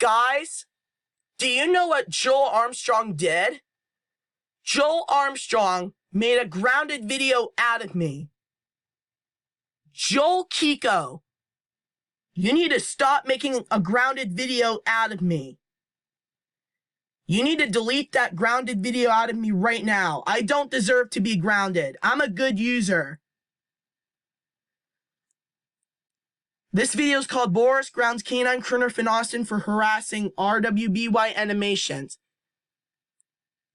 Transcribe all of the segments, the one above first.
Guys, do you know what Joel Armstrong did? Joel Armstrong made a grounded video out of me. Joel Kiko, you need to stop making a grounded video out of me. You need to delete that grounded video out of me right now. I don't deserve to be grounded. I'm a good user. This video is called Boris Grounds Canine Kerner Finn Austin for harassing RWBY Animations.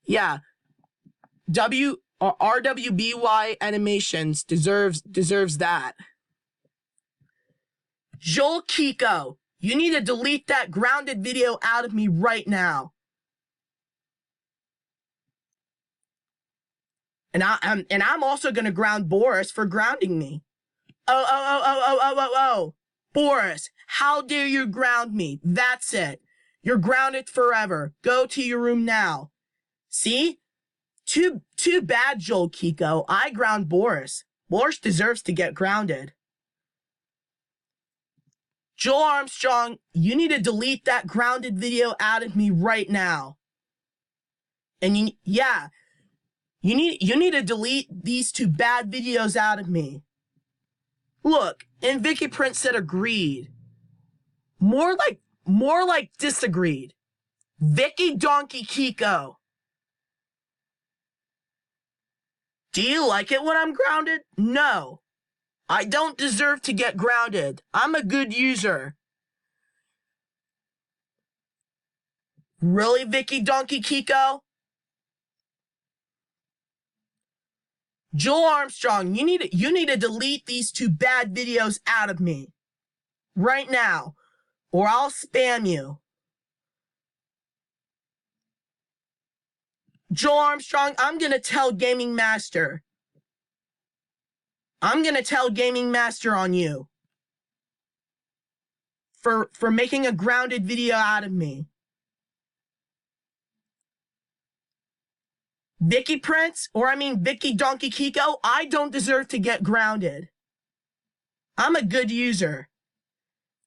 Yeah. RWBY Animations deserves that. Joel Kiko, you need to delete that grounded video out of me right now. And I'm also gonna ground Boris for grounding me. Oh. Boris, how dare you ground me? That's it. You're grounded forever. Go to your room now. See? Too bad, Joel Kiko. I ground Boris. Boris deserves to get grounded. Joel Armstrong, you need to delete that grounded video out of me right now. And you need to delete these two bad videos out of me. Look, and Vicky Prince said agreed. More like disagreed. Vicky Donkey Kiko. Do you like it when I'm grounded? No. I don't deserve to get grounded. I'm a good user. Really, Vicky Donkey Kiko? Joel Armstrong, you need to delete these two bad videos out of me. Right now. Or I'll spam you. Joel Armstrong, I'm gonna tell Gaming Master. I'm gonna tell Gaming Master on you. For making a grounded video out of me. Vicky Donkey Kiko, I don't deserve to get grounded. I'm a good user.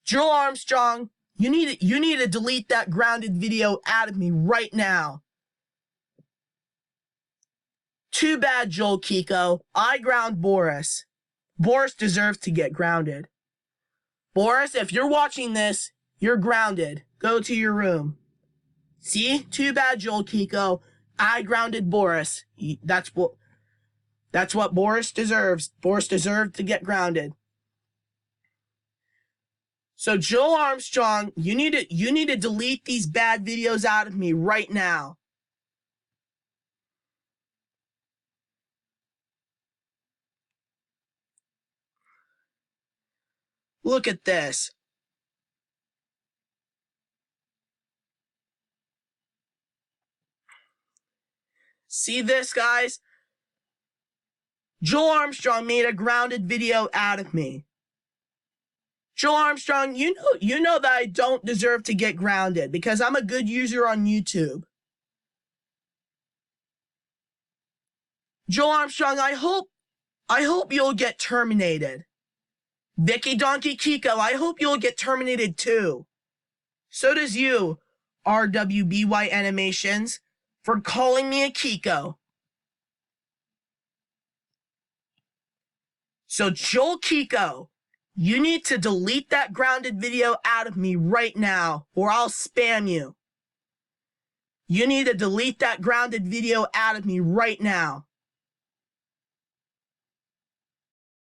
Joel Armstrong, you need to delete that grounded video out of me right now. Too bad, Joel Kiko. I ground Boris. Boris deserves to get grounded. Boris, if you're watching this, you're grounded. Go to your room. See? Too bad, Joel Kiko. I grounded Boris. That's what Boris deserves. Boris deserved to get grounded. So Joel Armstrong, you need to delete these bad videos out of me right now. Look at this. See this, guys? Joel Armstrong made a grounded video out of me. Joel Armstrong, you know that I don't deserve to get grounded because I'm a good user on YouTube. Joel Armstrong, I hope you'll get terminated. Vicky Donkey Kiko, I hope you'll get terminated too. So does you, RWBY Animations, for calling me a Kiko. So Joel Kiko, you need to delete that grounded video out of me right now, or I'll spam you. You need to delete that grounded video out of me right now.